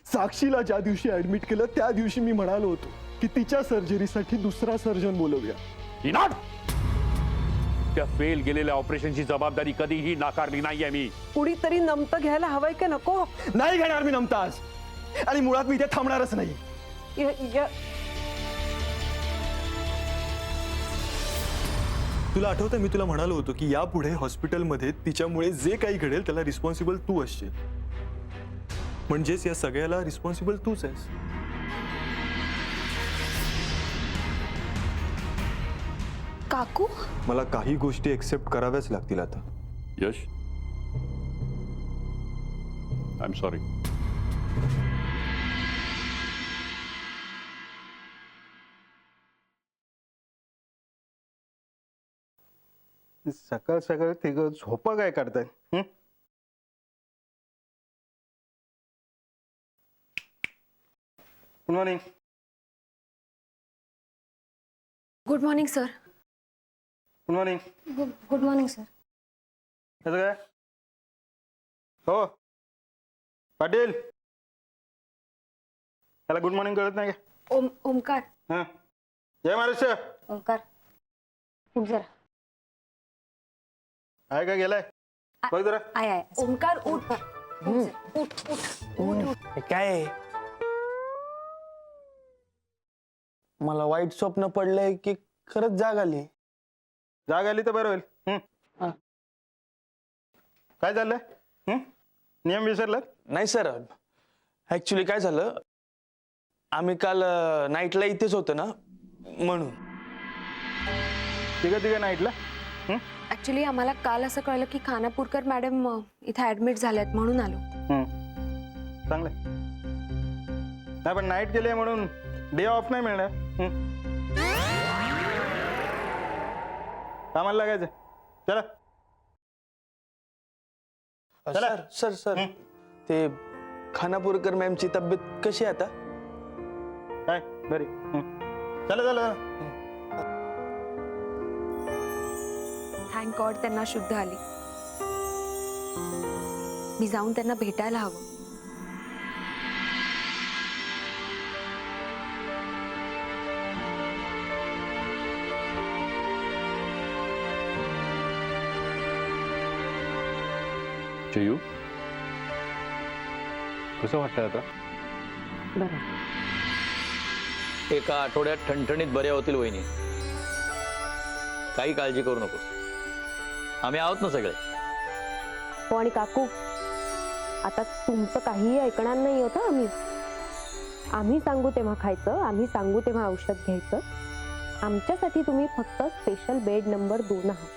साक्षीला ज्या दिवशी ऍडमिट केलं त्या दिवशी मी म्हणालो होतो की तिच्या सर्जरीसाठी दुसरा सर्जन बोलवूया. इनाट! त्या फेल गेलेल्या ऑपरेशनची जबाबदारी कधीही नाकारली नाहीये मी. कुणीतरी नमतं घ्यायला हवंय का नको? नाही घेणार मी नमता आज, आणि मुळात मी इथे थांबणारच नाही. तुला आठवतं मी तुला म्हणालो होतो की यापुढे हॉस्पिटलमध्ये तिच्यामुळे जे काही घडेल त्याला रिस्पॉन्सिबल तू असशील. म्हणजेच या सगळ्याला रिस्पॉन्सिबल तूच आहेस. काकू, मला काही गोष्टी एक्सेप्ट कराव्याच लागतील आता. Yash, I am sorry. सकाळ सकाळ ते झोपा काय काढताय? Good morning. Good morning sir. Good morning. Good morning sir. कसं काय? हो पाटील, त्याला गुड मॉर्निंग कळत नाही का? ओमकार. हां, जय महाराष्ट्र. ओमकार उठ जरा. आहे का गेलाय? बघ जरा. आय ओमकार उठ. उठ उठ उठ. काय मला वाईट स्वप्न पडलंय की खरंच जाग आली? जाग आली तर बरं होईल. काय झालंय? नियम विसरलात? नाही सर, ऍक्च्युली काय झालं, आम्ही काल नाईटला इथेच होतो ना, म्हणून. तिघं नाईटला? ऍक्च्युली आम्हाला काल असं कळलं की खानापूरकर मॅडम इथे ऍडमिट झाल्यात म्हणून आलो. चांगलंय. नाही पण नाईट केली म्हणून डे ऑफ नाही मिळणार. कामाला लागायचं. चला चला. सर सर सर ते खानापूरकर मॅमची तब्येत कशी आहे आता? काय बरी. चला चला. थँक गॉड त्यांना शुद्ध आली. मी जाऊन त्यांना भेटायला हवं. चयू, कसं वाटतंय आता? एका आठवड्यात ठणठणीत बऱ्या होतील वहिनी. काही काळजी करू नको, आम्ही आहोत ना सगळे. हो, आणि काकू आता तुमचं काहीही ऐकणार नाही होतं. आम्ही सांगू तेव्हा खायचं, आम्ही सांगू तेव्हा औषध घ्यायचं. आमच्यासाठी तुम्ही फक्त स्पेशल बेड नंबर 2 आहात.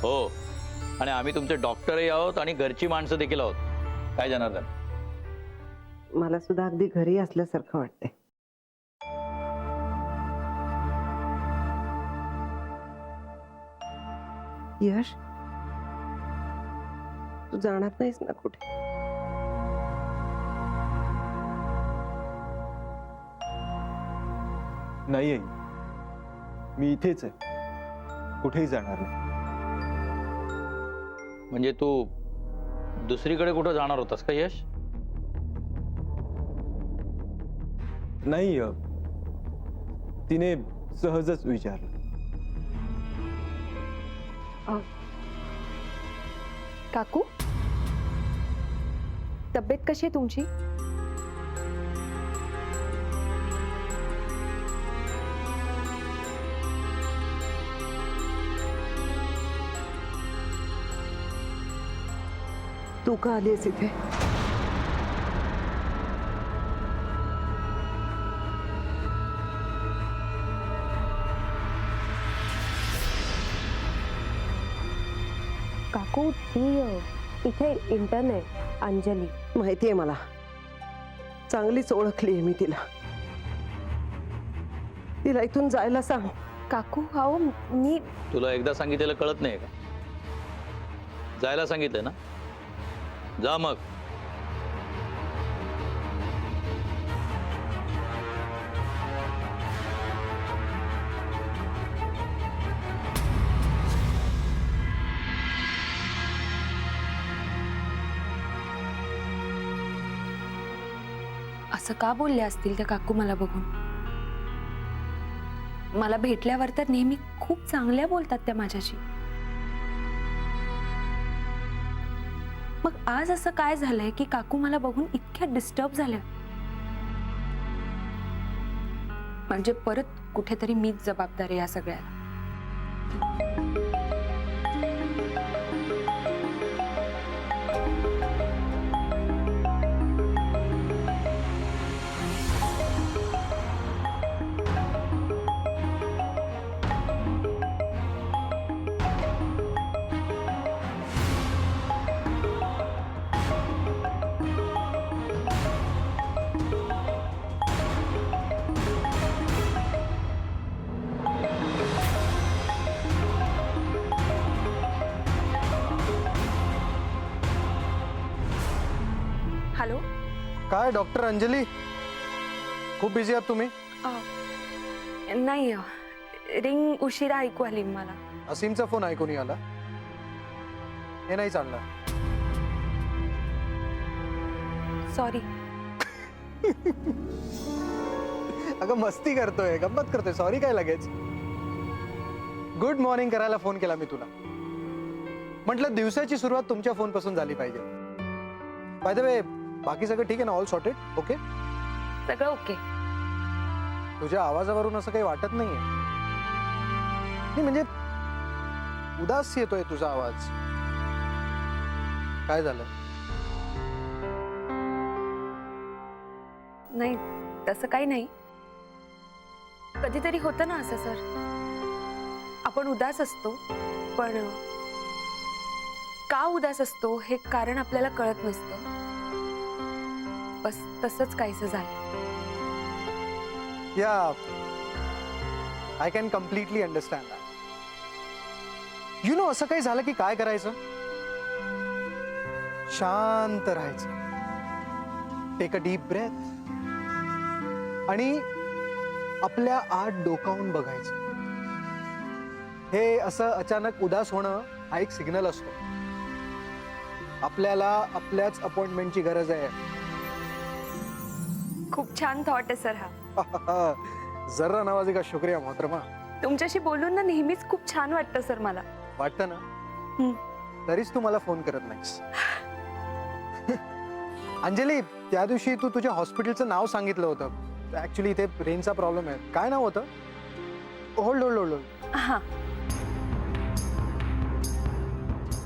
हो, आणि आम्ही तुमचे डॉक्टरही आहोत आणि घरची माणसं देखील आहोत. काय जनार्दन? मला सुद्धा अगदी घरी असल्यासारखं वाटतंय. यश, तू जाणार नाहीस ना कुठे? नाही आई, मी इथेच आहे, कुठेही जाणार नाही. म्हणजे तू दुसरीकडे कुठं जाणार होतास का यश? नाही, तिने सहजच विचारलं. काकू, तब्येत कशी आहे तुमची? तू का आलीस इथे? काकू ती इथे इंटर्न आहे, अंजली. माहितीये मला, चांगलीच ओळखली आहे मी तिला. तिला इथून जायला सांग. काकू अहो मी तुला एकदा सांगितलेलं कळत नाही का? जायला सांगितलं ना, जा मग. असं का बोलले असतील त्या काकू मला बघून? मला भेटल्यावर तर नेहमी खूप चांगल्या बोलतात त्या माझ्याशी. मग आज असं काय झालंय की काकू मला बघून इतक्या डिस्टर्ब झाल्या? म्हणजे परत कुठेतरी मीच जबाबदार आहे या सगळ्याला. हॅलो. काय डॉक्टर अंजली, खूप बिझी आहात तुम्ही? नाही, रिंग उशिरा ऐकू आली मला. असीमचा फोन ऐकून आला. हे नाही चालणार. सॉरी. अगं मस्ती करतोय, गंमत करतोय, सॉरी काय लगेच. गुड मॉर्निंग करायला फोन केला मी तुला. म्हटलं दिवसाची सुरुवात तुमच्या फोन पासून झाली पाहिजे. बाय द वे, बाकी सगळं ठीक आहे ना? All sorted? ओके, सगळं ओके. तुझ्या आवाजावरून असं काही वाटत नाहीये. नाही म्हणजे उदास येतोय तुझा आवाज. काय झालं? नाही, तसं काही नाही. कधीतरी होतं ना असं सर, आपण उदास असतो पण का उदास असतो हे कारण आपल्याला कळत नसतं. बस तसंच काहीसं झालं. या, I can completely understand that. You know, असं काही झालं की काय करायचं? शांत राहायचं. टेक अ डीप ब्रेथ आणि आपल्या आत डोकावून बघायचं. हे असं अचानक उदास होणं हा एक सिग्नल असतो. आपल्याला आपल्याच अपॉइंटमेंटची गरज आहे. खूप छान थॉट आहे सर हा. जर्रा नवाजी का शुक्रिया मोहतरमा. तुमच्याशी बोलून ना नेहमीच खूप छान वाटतं सर मला. वाटतं ना? तरीच तू मला फोन करत नाहीस. अंजली, त्या दिवशी तू तुझ्या हॉस्पिटलचं नाव सांगितलं होतं. ऍक्च्युली इथे रेंजचा प्रॉब्लेम आहे. काय नाव होतं? Hold hold hold hold. हा.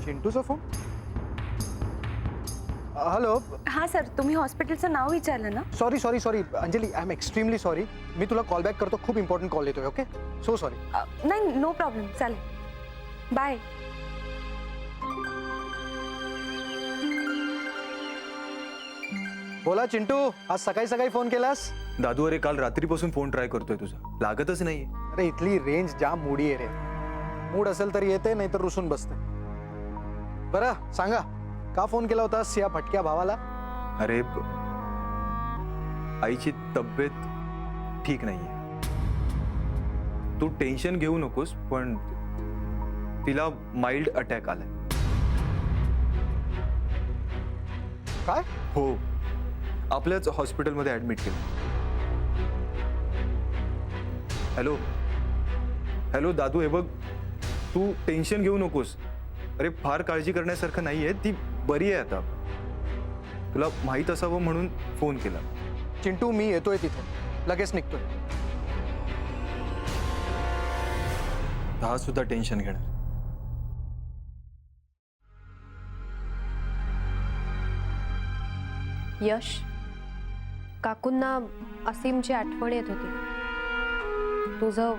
चिंटूचा फोन? हॅलो. हा सर, तुम्ही हॉस्पिटलचं नाव विचारलं ना? Sorry sorry sorry Anjali, I am extremely sorry. मी तुला कॉल बॅक करतो. खूप इम्पॉर्टंट कॉल येतोय. Okay, so sorry. नाही, नो प्रॉब्लेम, चालेल. बाय. बोला चिंटू, आज सकाळी सकाळी फोन केलास? दादू, अरे काल रात्रीपासून फोन ट्राय करतोय तुझा, लागतच नाहीये. अरे इथली रेंज जाम मोडी आहे रे. मूड असेल तर येते, नाही तर रुसून बसते. बरं सांगा, का फोन केला होतास या भटक्या भावाला? अरे आईची तब्येत ठीक नाहीये. तू टेन्शन घेऊ नकोस, पण तिला माइल्ड अटॅक आलाय. काय? हो, आपल्याच हॉस्पिटलमध्ये ऍडमिट केलं. हॅलो हॅलो दादू, हे बघ, तू टेन्शन घेऊ नकोस. अरे फार काळजी करण्यासारखं नाहीये, ती बरी आहे आता. तुला माहित असावं म्हणून फोन केला. चिंटू, मी येतोय तिथे, लगेच निघतोय. हा सुद्धा टेन्शन घेणार. यश, काकूंना असीमची आठवण येत होती. तुझं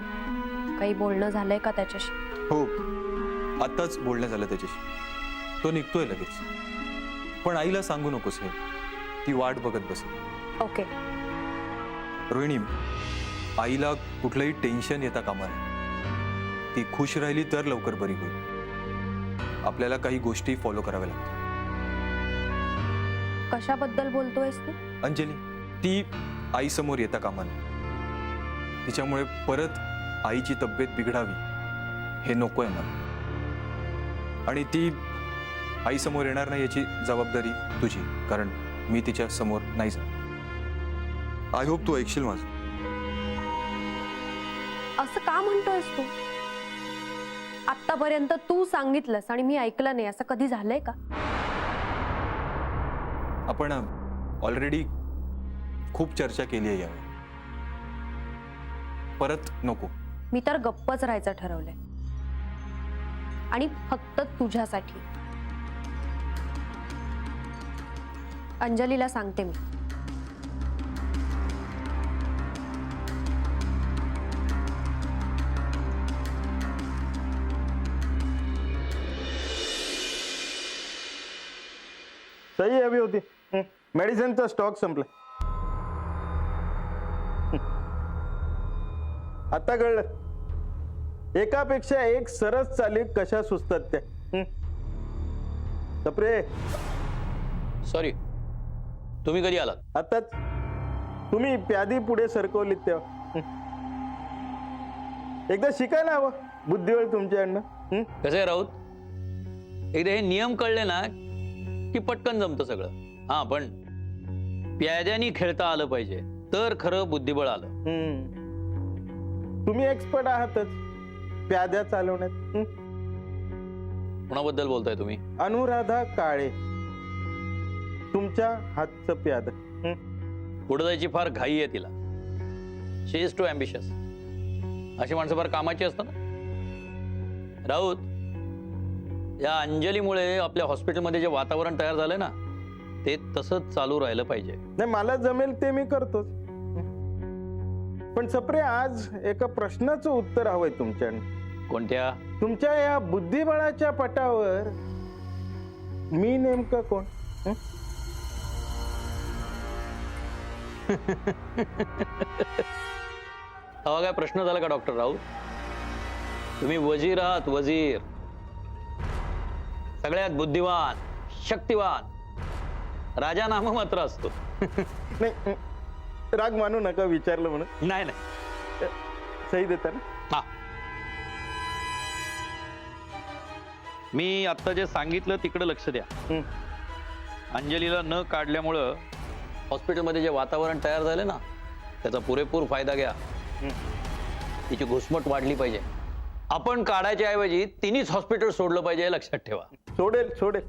काही बोलणं झालंय का त्याच्याशी? हो, आत्ताच बोलणं झालं त्याच्याशी. तो निघतोय लगेच. पण आईला सांगू नकोस हे, ती वाट बघत बसेल. ओके. रोहिणी, आईला कुठलंही टेन्शन येता कामा नये. ती खुश राहिली तर लवकर बरी होईल. आपल्याला काही गोष्टी फॉलो कराव्या लागतात. कशाबद्दल बोलतोयस तू? अंजली, ती आईसमोर येता कामा नये. तिच्यामुळे परत आईची तब्येत बिघडावी हे नकोय मला. आणि ती आईसमोर येणार नाही याची जबाबदारी तुझी, कारण मी तिच्या समोर नाही जाणार. आय होप तू ऐकशील माझं. असं का म्हणतोयस तू? आतापर्यंत तू सांगितलंस आणि मी ऐकलं नाही, असं कधी झालंय का? आपण ऑलरेडी खूप चर्चा केली आहे यावर. परत नको. मी तर गप्पच राहायचं ठरवलंय, आणि फक्त तुझ्यासाठी. अंजलीला सांगते मी. सही हवी होती. मेडिसिनचा स्टॉक संपला. आता कळलं एकापेक्षा एक सरस चाली कशा सुचतात त्या. सप्रे, सॉरी, तुम्ही कधी आलात? आताच तुम्ही प्यादी पुढे सरकवलीत तेव्हा. एकदा शिकायला हवं बुद्धिबळ तुमच्याकडनं. कसं आहे राऊत, एकदा हे नियम कळले ना की पटकन जमतं सगळं. हा, पण प्याद्यानी खेळता आलं पाहिजे तर खरं बुद्धिबळ आलं. तुम्ही एक्सपर्ट आहातच प्याद्या चालवण्यात. कोणाबद्दल बोलताय तुम्ही? अनुराधा काळे, तुमच्या हातचं प्याद. पुढे जायची फार घाई आहे तिला. शी इज टू अँबिशियस. अशी माणसं फार कामाची असतात ना. राऊत, या अंजलीमुळे आपल्या हॉस्पिटलमध्ये जे वातावरण तयार झालंय ना, ते तसंच चालू राहिलं पाहिजे. नाही, मला जमेल ते मी करतोच. पण सप्रे, आज एका प्रश्नाचं उत्तर हवंय तुमच्याकडनं. कोणत्या? तुमच्या या बुद्धिबळाच्या पटावर मी नेमकं कोण? हा काय प्रश्न झाला का डॉक्टर राऊत? तुम्ही वजीर आहात, वजीर. सगळ्यात बुद्धिवान, शक्तिवान. राजा नाम मात्र असतो. नाही, राग मानू नका, विचारलं म्हणून. नाही नाही, सही देता ना? हा. मी आता जे सांगितलं तिकडे लक्ष द्या. अंजलीला न काढल्यामुळं हॉस्पिटलमध्ये जे वातावरण तयार झालं ना, त्याचा पुरेपूर फायदा घ्या. तिची घुसमट वाढली पाहिजे. आपण काढायच्या ऐवजी तिनेच हॉस्पिटल सोडलं पाहिजे, हे लक्षात ठेवा. सोडेल सोडेल,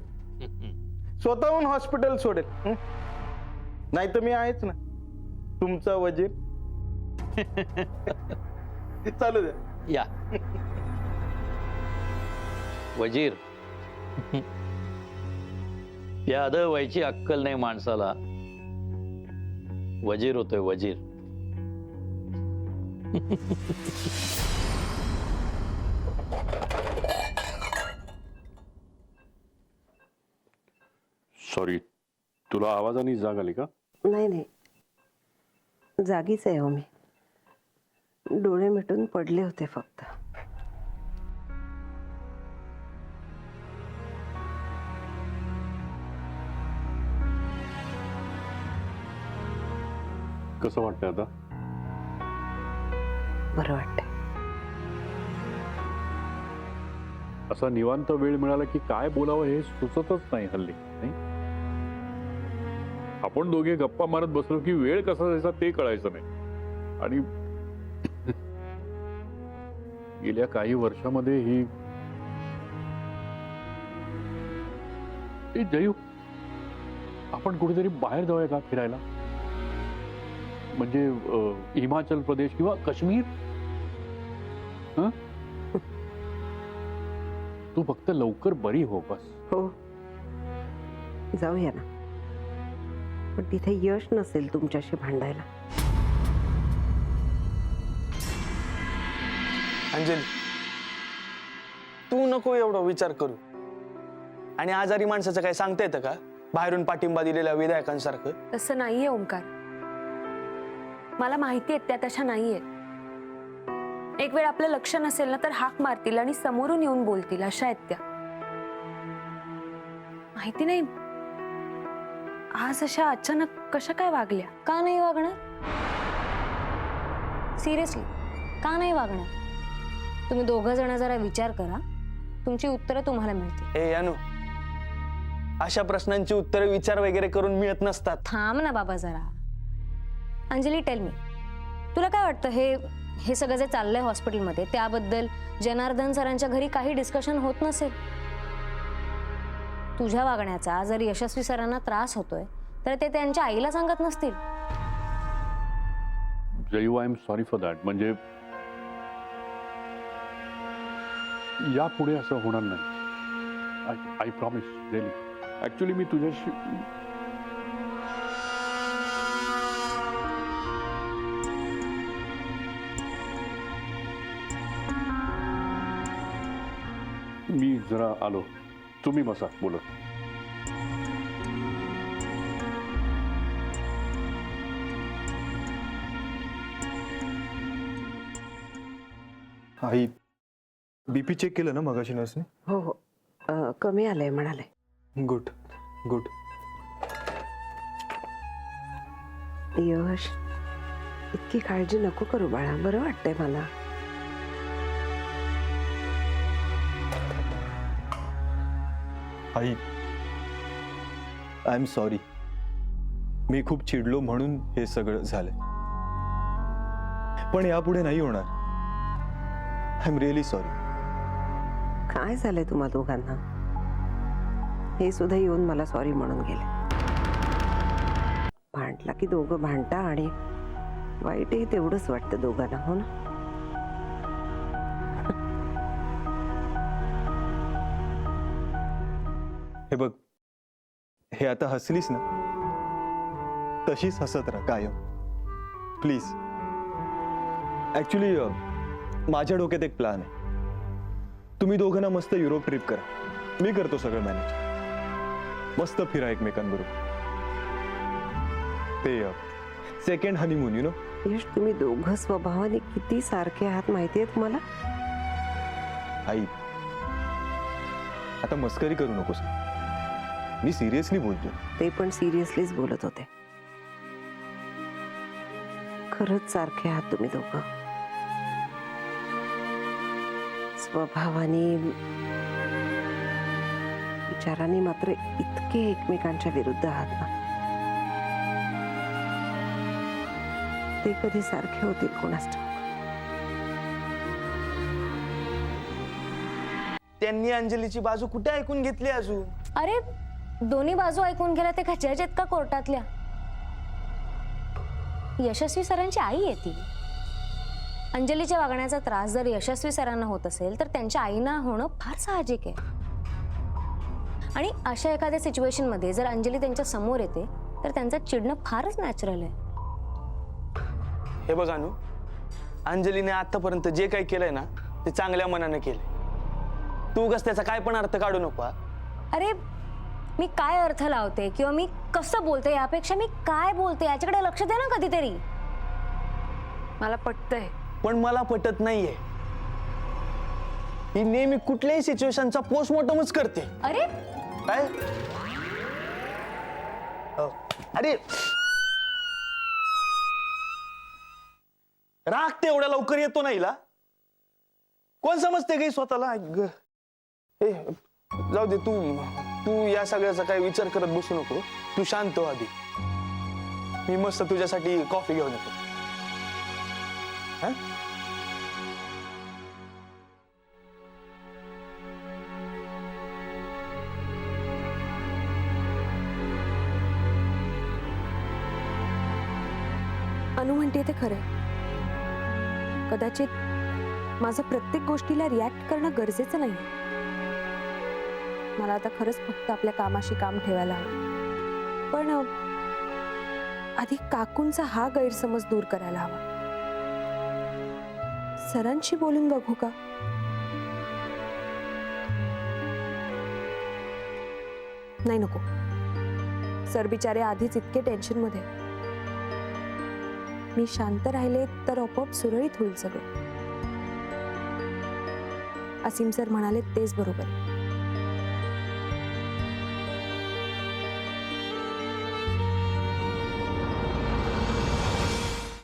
स्वतःहून हॉस्पिटल सोडेल. नाही तर मी आहेच ना तुमचा वजीर. चालू द्या. या वजीर. प्याद व्हायची अक्कल नाही माणसाला, वजीर होतोय वजीर. सॉरी, तुला आवाजाने जाग आली का? नाही नाही, जागीच आहे हो मी. डोळे मिटून पडले होते फक्त. कसं वाटतंय आता? बरं वाटतंय. असा निवांत वेळ मिळाला की काय बोलावं हे सुचतच नाही हल्ली. नाही, आपण दोघे गप्पा मारत बसलो की वेळ कसा जायचा ते कळायचं नाही. आणि गेल्या काही वर्षामध्ये ही जयू, आपण कुठेतरी बाहेर जाऊया का फिरायला? म्हणजे हिमाचल प्रदेश किंवा काश्मीर. हं? तू फक्त लवकर बरी हो बस. हो, जाऊया ना. पण तिथे यश नसेल तुमच्याशी भांडायला. अंजली, तू नको एवढा विचार करू. आणि आजारी माणसाचं काय सांगता येतं का, बाहेरून पाठिंबा दिलेल्या विधायकांसारखं? तसं नाहीये ओंकार. मला माहिती आहे त्या तशा नाहीये. एक वेळ आपलं लक्ष नसेल ना तर हाक मारतील आणि समोरून येऊन बोलतील, अशा आहेत त्या. माहिती नाही आज अशा अचानक कशा काय वागल्या. का नाही वागणार? सिरियसली, का नाही वागणार? तुम्ही दोघं जण जरा विचार करा, तुमची उत्तरं तुम्हाला मिळतील. ए यानू, अशा प्रश्नांची उत्तरे विचार वगैरे करून मिळत नसतात. थांब ना बाबा जरा. अंजली टेल मी, तुला काय वाटतं हे सगळं जे चाललंय हॉस्पिटलमध्ये त्याबद्दल जनार्दन सरांच्या घरी काही डिस्कशन होत नसेल? तुझ्या वागण्याचा जर यशस्वी सरांना त्रास होतोय तर ते त्यांच्या आईला सांगत नसतील. Jayu, I am sorry for that. म्हणजे यापुढे असं होणार नाही. I promise really. ऍक्च्युली मी तुझ्याशी मी जरा आलो. तुम्ही बसा बोलत. आई, बीपी चेक केलं ना मगाशी नर्सने? हो हो, कमी आलंय म्हणाले. Good good. यश, इतकी काळजी नको करू बाळा, बरं वाटतंय मला. आई, आय एम सॉरी. मी खूप चिडलो म्हणून हे सगळं झालंय, पण यापुढे नाही होणार. I am really sorry. काय झालंय तुम्हा दोघांना? हे सुद्धा येऊन मला सॉरी म्हणून गेले. भांडला की दोघं भांडता आणि वाईटही तेवढंच वाटतं दोघांना, हो ना? हे बघ, हे आता हसलीस ना, तशीच हसत राहा कायम प्लीज. ऍक्च्युली माझ्या डोक्यात एक प्लॅन आहे. तुम्ही दोघांना मस्त युरोप ट्रिप करा, मी करतो सगळं मॅनेज. मस्त फिरा एकमेकांबरोबर. ते सेकंड हनीमून, यु नो. यश, तुम्ही दोघं स्वभावाने किती सारखे आहात माहितीये तुम्हाला? आई, आता मस्करी करू नकोस. मी सिरियसली बोलतो. ते पण सिरियसलीच बोलत होते. खरंच सारखे आहात तुम्ही दोघं. स्वभावाने विचाराने मात्र इतके एकमेकांच्या विरुद्ध आहात ना. ते कधी सारखे होतील कोणास ठाऊक. त्यांनी अंजलीची बाजू कुठे ऐकून घेतली अजून? अरे, दोन्ही बाजू ऐकून गेला ते का जज आहेत का कोर्टातल्या? यशस्वी सरांची आई आहे ती. अंजलीच्या वागण्याचा त्रास जर यशस्वी सरांना होत असेल तर त्यांच्या आईना होणं फार साहजिक आहे. आणि अशा एखाद्या सिच्युएशन मध्ये जर अंजली त्यांच्या समोर येते तर त्यांचं चिडणं फारच नॅचरल आहे. हे बघ अनु, अंजलीने आतापर्यंत जे काही केलंय ना ते चांगल्या मनाने केलंय. तू उगाच त्याचा काय पण अर्थ काढू नको. अरे, मी काय अर्थ लावते किंवा मी कसं बोलते यापेक्षा मी काय बोलते याच्याकडे लक्ष दे ना कधीतरी. मला पटतंय, पण मला पटत नाहीये. ही नेहमी कुठल्याही सिच्युएशनचा पोस्टमॉर्टमच करते. अरे काय? अरे, राग ते एवढ्या लवकर येतो ना हिला? कोण समजते काही स्वतःला? ए, जाऊ दे. तू या सगळ्याचा काही विचार करत बसू नको. तू शांत हो आधी. मी मस्त तुझ्यासाठी कॉफी घेऊन येतो. अनु म्हणते ते खरंय. कदाचित माझं प्रत्येक गोष्टीला रिॲक्ट करणं गरजेचं नाही. मला आता खरंच फक्त आपल्या कामाशी काम ठेवायला हवं. पण आधी काकूंचा हा गैरसमज दूर करायला हवा. सरांशी बोलून बघू का? नाही, नको. सर बिचारे आधीच इतके टेन्शन मध्ये. मी शांत राहिले तर आपोआप सुरळीत होईल सगळं. असीम सर म्हणाले तेच बरोबर.